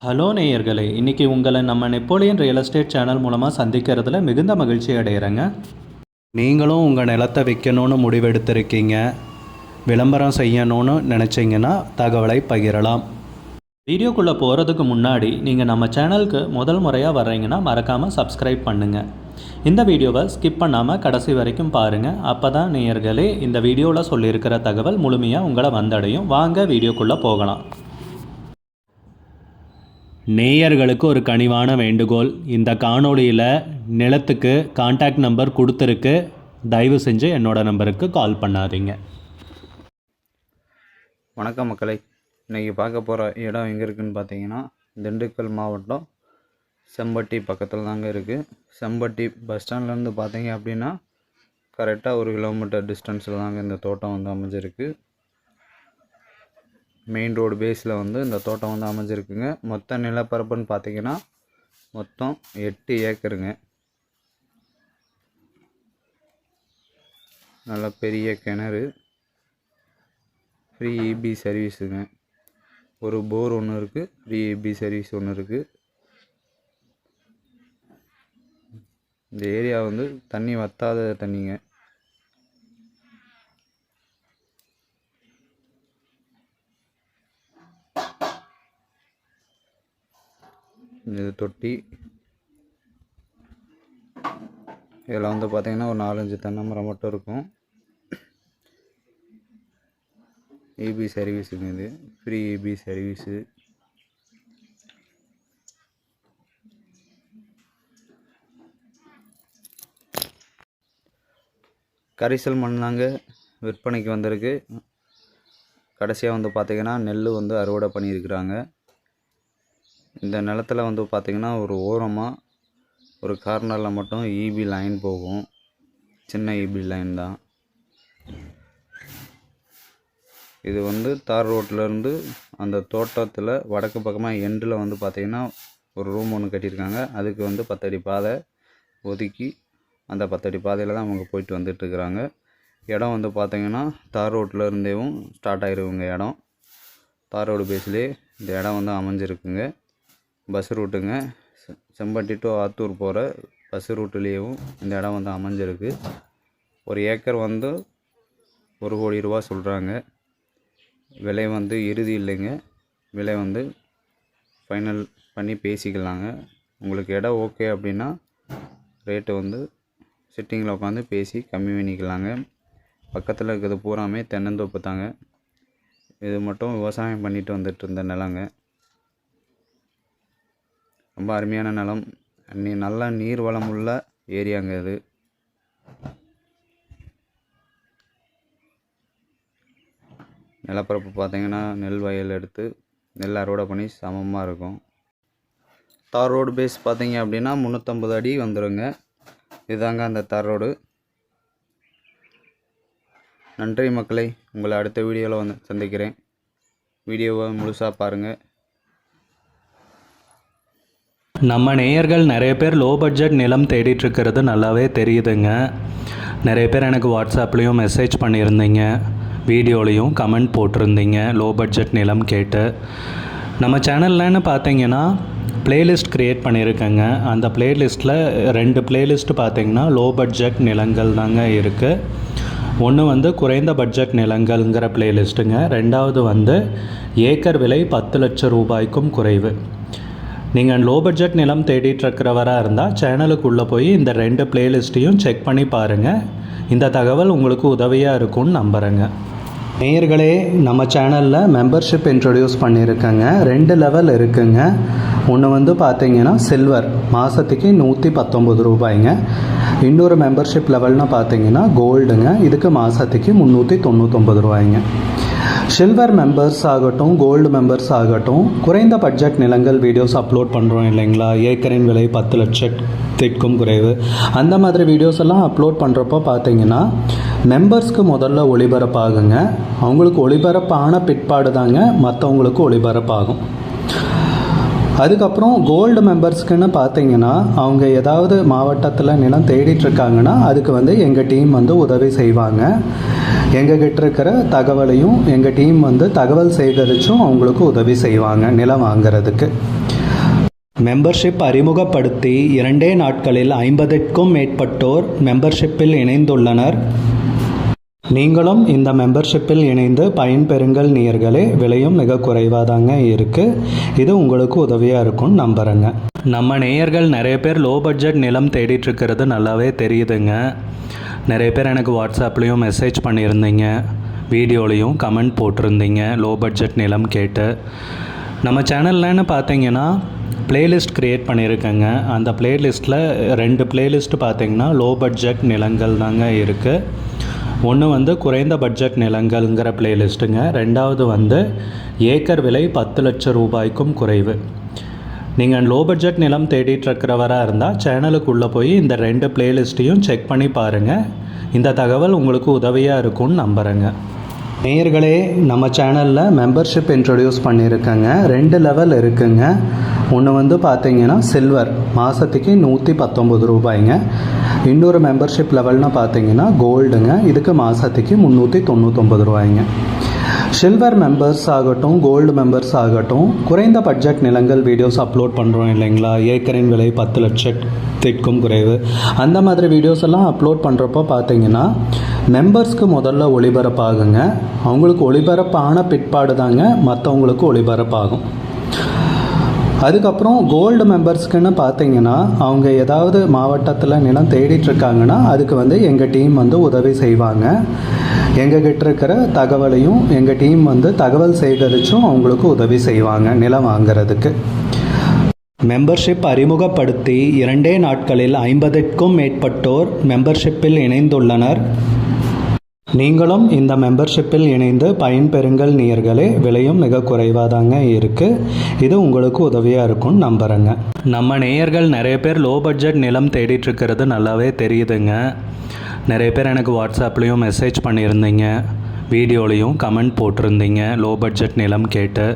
Hello நேயர்களே, இன்றைக்கி உங்களை நம்ம நெப்போலியன் ரியல் எஸ்டேட் சேனல் மூலமாக சந்திக்கிறதுல மிகுந்த மகிழ்ச்சி அடைகிறேங்க. நீங்களும் உங்கள் நிலத்தை விற்கணும்னு முடிவெடுத்திருக்கீங்க, விளம்பரம் செய்யணும்னு நினச்சிங்கன்னா தகவலை பகிரலாம். வீடியோக்குள்ளே போகிறதுக்கு முன்னாடி நீங்கள் நம்ம சேனலுக்கு முதல் முறையாக வர்றீங்கன்னா மறக்காமல் சப்ஸ்கிரைப் பண்ணுங்கள். இந்த வீடியோவை ஸ்கிப் பண்ணாமல் கடைசி வரைக்கும் பாருங்கள். அப்போ தான் நேயர்களே இந்த வீடியோவில் சொல்லியிருக்கிற தகவல் முழுமையாக உங்களை வந்தடையும். வாங்க வீடியோக்குள்ளே போகலாம். நேயர்களுக்கு ஒரு கனிவான வேண்டுகோள், இந்த காணொளியில் நிலத்துக்கு கான்டாக்ட் நம்பர் கொடுத்துருக்கு, தயவு செஞ்சு என்னோடய நம்பருக்கு கால் பண்ணாதீங்க. வணக்கம் மக்களை, இன்றைக்கி பார்க்க போகிற இடம் எங்கே இருக்குதுன்னு பார்த்தீங்கன்னா திண்டுக்கல் மாவட்டம் செம்பட்டி பக்கத்தில் தாங்க இருக்குது. செம்பட்டி பஸ் ஸ்டாண்ட்லேருந்து பார்த்தீங்க அப்படின்னா கரெக்டாக 1 கிலோமீட்டர் டிஸ்டன்ஸில் தாங்க இந்த தோட்டம் வந்து அமைஞ்சிருக்கு. மெயின் ரோடு பேஸில் வந்து இந்த தோட்டம் வந்து அமைஞ்சிருக்குங்க. மொத்த நிலப்பரப்புன்னு பார்த்தீங்கன்னா மொத்தம் 8 ஏக்கருங்க. நல்ல பெரிய கிணறு, ஃப்ரீ இபி சர்வீஸுங்க. ஒரு போர் ஒன்று இருக்குது, ஃப்ரீ இபி சர்வீஸ் ஒன்று இருக்குது. இந்த ஏரியா வந்து தண்ணி வற்றாத தண்ணிங்க. இது தொட்டி. இதில் வந்து பார்த்திங்கன்னா ஒரு 4-5 தென்னை மரம் மட்டும் இருக்கும். இபி சர்வீஸுங்க, இது ஃப்ரீ இபி சர்வீஸு. கரிசல் மண் தாங்க விற்பனைக்கு வந்திருக்கு. கடைசியாக வந்து பார்த்திங்கன்னா நெல் வந்து அறுவடை பண்ணியிருக்கிறாங்க. இந்த நிலத்தில் வந்து பார்த்திங்கன்னா ஒரு ஓரமாக ஒரு கார்னரில் மட்டும் இபி லைன் போகும். சின்ன இபி லைன் தான் இது. வந்து தார் ரோட்லேருந்து அந்த தோட்டத்தில் வடக்கு பக்கமாக எண்டில் வந்து பார்த்திங்கன்னா ஒரு ரூம் ஒன்று கட்டியிருக்காங்க. அதுக்கு வந்து 10 அடி பாதை ஒதுக்கி அந்த 10 அடி பாதையில் தான் அவங்க போயிட்டு வந்துட்டுருக்குறாங்க. இடம் வந்து பார்த்திங்கன்னா தார் ரோட்டில் இருந்தேவும் ஸ்டார்ட் ஆகிருக்குங்க. இடம் தார் ரோடு பேஸ்லேயே இந்த இடம் வந்து அமைஞ்சிருக்குங்க. பஸ் ரூட்டுங்க. செம்பட்டி டு ஆத்தூர் போகிற பஸ் ரூட்டுலேயும் இந்த இடம் வந்து அமைஞ்சிருக்கு. ஒரு ஏக்கர் வந்து 1 கோடி ரூபா சொல்கிறாங்க. விலை வந்து இறுதி இல்லைங்க, விலை வந்து ஃபைனல் பண்ணி பேசிக்கலாங்க. உங்களுக்கு இடம் ஓகே அப்படின்னா ரேட்டு வந்து சிட்டிங்கில் உட்காந்து பேசி கம்மி பண்ணிக்கலாங்க. பக்கத்தில் இருக்கிறது பூராமே தென்னந்தோப்பு தாங்க. இது மட்டும் விவசாயம் பண்ணிட்டு வந்துட்டு இருந்த நிலங்க. ரொம்ப அருமையான நிலம், நல்ல நீர் வளம் உள்ள ஏரியாங்க இது. நிலப்பரப்பு பார்த்திங்கன்னா நெல் வயல் எடுத்து நெல் அறுவடை பண்ணி சமமாக இருக்கும். தார் ரோடு பேஸ் பார்த்திங்க அப்படின்னா 350 அடி வந்துடுங்க. இதுதாங்க அந்த தார் ரோடு. நன்றி மக்களை, உங்களை அடுத்த வீடியோவில் வந்து சந்திக்கிறேன். வீடியோவை முழுசாக பாருங்கள். நம்ம நேயர்கள் நிறைய பேர் லோ பட்ஜெட் நிலம் தேடிட்டுருக்கிறது நல்லாவே தெரியுதுங்க. நிறைய பேர் எனக்கு வாட்ஸ்அப்லேயும் மெசேஜ் பண்ணியிருந்தீங்க, வீடியோலையும் கமெண்ட் போட்டிருந்தீங்க லோ பட்ஜெட் நிலம் கேட்டு. நம்ம சேனல்லன்னு பார்த்தீங்கன்னா ப்ளேலிஸ்ட் க்ரியேட் பண்ணியிருக்கேங்க. அந்த ப்ளேலிஸ்ட்டில் 2 ப்ளேலிஸ்ட்டு பார்த்திங்கன்னா லோ பட்ஜெட் நிலங்கள் தாங்க இருக்குது. ஒன்று வந்து குறைந்த பட்ஜெட் நிலங்கள்ங்கிற ப்ளேலிஸ்ட்டுங்க. 2வது வந்து ஏக்கர் விலை 10 லட்சம் ரூபாய்க்கும் குறைவு. நீங்கள் லோ பட்ஜெட் நிலம் தேடிட்டுருக்கிறவராக இருந்தால் சேனலுக்குள்ளே போய் இந்த 2 ப்ளேலிஸ்ட்டையும் செக் பண்ணி பாருங்கள். இந்த தகவல் உங்களுக்கு உதவியாக இருக்கும்னு நம்புகிறேங்க. நேயர்களே, நம்ம சேனலில் மெம்பர்ஷிப் இன்ட்ரடியூஸ் பண்ணியிருக்கேங்க. 2 லெவல் இருக்குங்க. ஒன்று வந்து பார்த்திங்கன்னா சில்வர், மாதத்துக்கு 119 ரூபாய்ங்க. இன்னொரு மெம்பர்ஷிப் லெவல்னு பார்த்திங்கன்னா கோல்டுங்க. இதுக்கு மாதத்துக்கு 399 ரூபாய்ங்க. சில்வர் மெம்பர்ஸ் ஆகட்டும், கோல்டு மெம்பர்ஸ் ஆகட்டும், குறைந்த பட்ஜெட் நிலங்கள் வீடியோஸ் அப்லோட் பண்ணுறோம் இல்லைங்களா, ஏக்கரின் விலை 10 லட்சத்திற்கும் குறைவு, அந்த மாதிரி வீடியோஸ் எல்லாம் அப்லோட் பண்ணுறப்போ பார்த்தீங்கன்னா மெம்பர்ஸ்க்கு முதல்ல ஒளிபரப்பாகுங்க. அவங்களுக்கு ஒளிபரப்பான பிற்பாடு தாங்க மற்றவங்களுக்கு ஒளிபரப்பாகும். அதுக்கப்புறம் கோல்டு மெம்பர்ஸ்க்குன்னு பார்த்தீங்கன்னா அவங்க ஏதாவது மாவட்டத்தில் நிலம் தேடிட்டுருக்காங்கன்னா அதுக்கு வந்து எங்கள் டீம் வந்து உதவி செய்வாங்க. எங்ககிட்ட இருக்கிற தகவலையும் எங்கள் டீம் வந்து தகவல் சேகரித்தும் அவங்களுக்கு உதவி செய்வாங்க நிலம் வாங்கிறதுக்கு. மெம்பர்ஷிப் அறிமுகப்படுத்தி 2 நாட்களில் 50க்கும் மேற்பட்டோர் மெம்பர்ஷிப்பில் இணைந்துள்ளனர். நீங்களும் இந்த மெம்பர்ஷிப்பில் இணைந்து பயன்பெறுங்கள் நேயர்களே. விலையும் மிக குறைவாதாங்க இருக்குது. இது உங்களுக்கு உதவியாக இருக்கும்னு நம்புகிறேங்க. நம்ம நேயர்கள் நிறைய பேர் லோ பட்ஜெட் நிலம் தேடிட்டுருக்கிறது நல்லாவே தெரியுதுங்க. நிறைய பேர் எனக்கு வாட்ஸ்அப்லேயும் மெசேஜ் பண்ணியிருந்தீங்க, வீடியோலையும் கமெண்ட் போட்டிருந்தீங்க லோ பட்ஜெட் நிலம் கேட்டு. நம்ம சேனல்லன்னு பார்த்தீங்கன்னா பிளேலிஸ்ட் க்ரியேட் பண்ணியிருக்கேங்க. அந்த பிளேலிஸ்ட்டில் 2 பிளேலிஸ்ட்டு பார்த்தீங்கன்னா லோ பட்ஜெட் நிலங்கள் தாங்க இருக்குது. ஒன்று வந்து குறைந்த பட்ஜெட் நிலங்கள்ங்கிற பிளேலிஸ்ட்டுங்க. ரெண்டாவது வந்து ஏக்கர் விலை 10 லட்சம் ரூபாய்க்கும் குறைவு. நீங்கள் லோ பட்ஜெட் நிலம் தேடிட்டுருக்கிறவராக இருந்தால் சேனலுக்குள்ளே போய் இந்த 2 பிளேலிஸ்ட்டையும் செக் பண்ணி பாருங்கள். இந்த தகவல் உங்களுக்கு உதவியாக இருக்கும்னு நம்புகிறேங்க. நேயர்களே, நம்ம சேனலில் மெம்பர்ஷிப் இன்ட்ரடியூஸ் பண்ணியிருக்கேங்க. 2 லெவல் இருக்குங்க. ஒன்று வந்து பார்த்தீங்கன்னா சில்வர், மாதத்துக்கு 119 ரூபாய்ங்க. இன்னொரு மெம்பர்ஷிப் லெவல்னு பார்த்தீங்கன்னா கோல்டுங்க, இதுக்கு மாதத்துக்கு 399 ரூபாய்ங்க. சில்வர் மெம்பர்ஸ் ஆகட்டும், கோல்டு மெம்பர்ஸ் ஆகட்டும், குறைந்த பட்ஜெட் நிலங்கள் வீடியோஸ் அப்லோட் பண்ணுறோம் இல்லைங்களா, ஏக்கரின் விலை 10 லட்சத்திற்கும் குறைவு, அந்த மாதிரி வீடியோஸ் எல்லாம் அப்லோட் பண்ணுறப்போ பார்த்தீங்கன்னா மெம்பர்ஸ்க்கு முதல்ல ஒளிபரப்பாகுங்க. அவங்களுக்கு ஒளிபரப்பான பிற்பாடு தாங்க மற்றவங்களுக்கு ஒளிபரப்பாகும். அதுக்கப்புறம் கோல்டு மெம்பர்ஸ்க்குன்னு பார்த்தீங்கன்னா அவங்க ஏதாவது மாவட்டத்தில் நிலம் தேடிட்டுருக்காங்கன்னா அதுக்கு வந்து எங்கள் டீம் வந்து உதவி செய்வாங்க. எங்ககிட்ட இருக்கிற தகவலையும் எங்கள் டீம் வந்து தகவல் சேகரித்தும் அவங்களுக்கு உதவி செய்வாங்க நிலம் வாங்கிறதுக்கு. மெம்பர்ஷிப் அறிமுகப்படுத்தி 2 நாட்களில் 50க்கும் மேற்பட்டோர் மெம்பர்ஷிப்பில் இணைந்துள்ளனர். நீங்களும் இந்த மெம்பர்ஷிப்பில் இணைந்து பயன்பெறுங்கள் நேயர்களே. விலையும் மிக குறைவாதாங்க இருக்குது. இது உங்களுக்கு உதவியாக இருக்கும்னு நம்புகிறேங்க. நம்ம நேயர்கள் நிறைய பேர் லோ பட்ஜெட் நிலம் தேடிட்டுருக்கிறது நல்லாவே தெரியுதுங்க. நிறைய பேர் எனக்கு வாட்ஸ்அப்லேயும் மெசேஜ் பண்ணியிருந்தீங்க, வீடியோலையும் கமெண்ட் போட்டிருந்தீங்க லோ பட்ஜெட் நிலம் கேட்டு.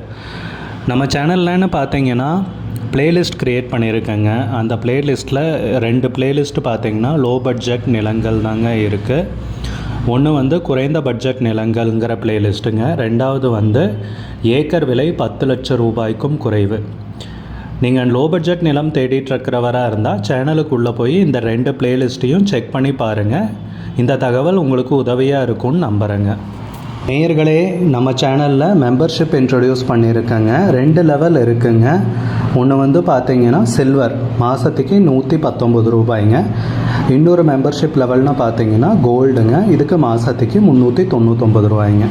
நம்ம சேனல்லன்னு பார்த்தீங்கன்னா பிளேலிஸ்ட் க்ரியேட் பண்ணியிருக்கேங்க. அந்த பிளேலிஸ்ட்டில் 2 பிளேலிஸ்ட்டு பார்த்தீங்கன்னா லோ பட்ஜெட் நிலங்கள் தாங்க இருக்குது. ஒன்று வந்து குறைந்த பட்ஜெட் நிலங்கள்ங்கிற பிளேலிஸ்ட்டுங்க. ரெண்டாவது வந்து ஏக்கர் விலை 10 லட்சம் ரூபாய்க்கும் குறைவு. நீங்கள் லோ பட்ஜெட் நிலம் தேடிட்டுருக்கிறவராக இருந்தால் சேனலுக்குள்ளே போய் இந்த 2 பிளேலிஸ்ட்டையும் செக் பண்ணி பாருங்கள். இந்த தகவல் உங்களுக்கு உதவியாக இருக்கும்னு நம்புகிறேங்க. நேயர்களே, நம்ம சேனலில் மெம்பர்ஷிப் இன்ட்ரடியூஸ் பண்ணியிருக்கேங்க. 2 லெவல் இருக்குங்க. ஒன்று வந்து பார்த்தீங்கன்னா சில்வர், மாதத்துக்கு 119 ரூபாய்ங்க. இன்னொரு மெம்பர்ஷிப் லெவல்னு பார்த்தீங்கன்னா கோல்டுங்க, இதுக்கு மாதத்துக்கு 399 ரூபாய்ங்க.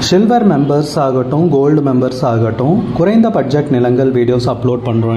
சில்வர் மெம்பர்ஸ் ஆகட்டும், கோல்டு மெம்பர்ஸ் ஆகட்டும், குறைந்த பட்ஜெட் நிலங்கள் வீடியோஸ் அப்லோட் பண்ணுறோம்